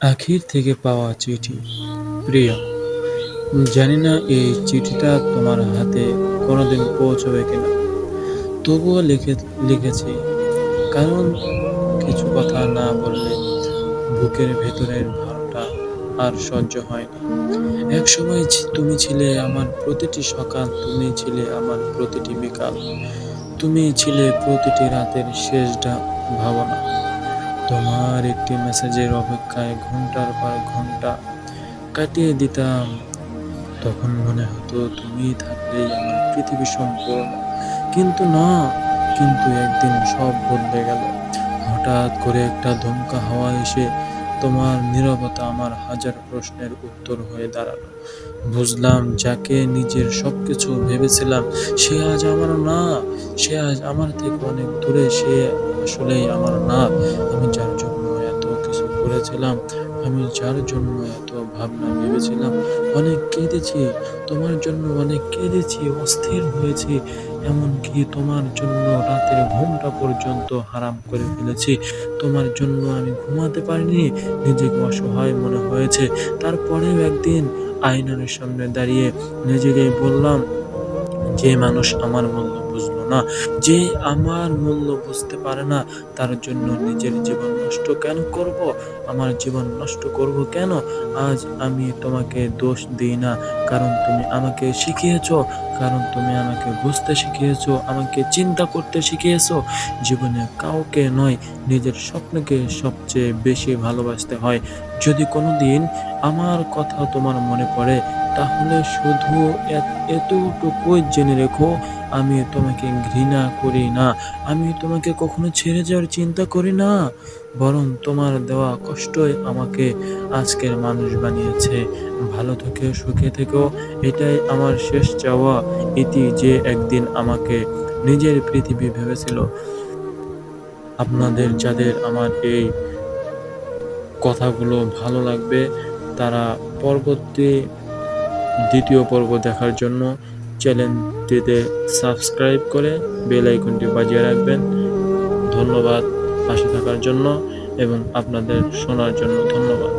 আখির থেকে পাওয়া চিঠি। প্রিয়, জানি না এই চিঠিটা তোমার হাতে কোনোদিন পৌঁছবে কিনা, তবুও লিখেছি, কারণ কিছু কথা না বললে বুকের ভেতরের ভারটা আর সহ্য হয় না। একসময় তুমি ছিলে আমার প্রতিটি সকাল, তুমি ছিলে আমার প্রতিটি বিকাল, তুমি ছিলে প্রতিটি রাতের শেষ ভাবনা। তোমার একটি মেসেজের অপেক্ষায় ঘন্টার পর ঘন্টা কাটিয়ে দিতাম। তখন মনে হতো তুমি থাকলেই আমার পৃথিবী সম্পূর্ণ। কিন্তু না, কিন্তু একদিন সব বদলে গেল। হঠাৎ করে একটা দমকা হাওয়া এসে তোমার নীরবতা আমার হাজার প্রশ্নের উত্তর হয়ে দাঁড়ালো। বুঝলাম, যাকে নিজের সবকিছু ভেবেছিলাম সে আজ আমার না। সে আজ আমার থেকে অনেক দূরে, সে আসলেই আমার না। আমি যার জন্য এত কিছু করেছিলাম, আমি যার জন্য এত ভাবনা ভেবেছিলাম, অনেক কেঁদেছি তোমার জন্য, অনেক কেঁদেছি, অস্থির হয়েছি, এমনকি তোমার জন্য রাতের ঘুমটা পর্যন্ত হারাম করে ফেলেছি। তোমার জন্য আমি ঘুমাতে পারিনি, নিজেকে অসহায় মনে হয়েছে। তারপরেও একদিন আয়নার সামনে দাঁড়িয়ে নিজেকে বললাম, যে মানুষ আমার মূল্য বুঝলো না, যে আমার মূল্য বুঝতে পারে না, তার জন্য নিজের জীবন নষ্ট কেন করব? আমার জীবন নষ্ট করব কেন? আজ আমি তোমাকে দোষ দিই না, কারণ তুমি আমাকে শিখিয়েছো, কারণ তুমি আমাকে বুঝতে শিখিয়েছো, আমাকে চিন্তা করতে শিখিয়েছো। জীবনে কাউকে নয়, নিজের স্বপ্নকে সবচেয়ে বেশি ভালোবাসতে হয়। যদি কোনোদিন আমার কথা তোমার মনে পড়ে, তাহলে শুধু এতটুকুই জেনে রেখো, আমি তোমাকে ঘৃণা করি না। আমি তোমাকে কখনো ছেড়ে যাওয়ার চিন্তা করি না। বরং তোমার দেওয়া কষ্টই আমাকে আজকের মানুষ বানিয়েছে। ভালো থেকো, সুখে থেকো, এটাই আমার শেষ চাওয়া। ইতি যে একদিন আমাকে নিজের পৃথিবী ভেবেছিল। আপনাদের যাদের আমার এই কথাগুলো ভালো লাগবে, তারা পরবর্তী দ্বিতীয় পর্ব দেখার জন্য চ্যানেলটিতে সাবস্ক্রাইব করে বেল আইকনটি বাজিয়ে রাখবেন। ধন্যবাদ পাশে থাকার জন্য এবং আপনাদের শোনার জন্য ধন্যবাদ।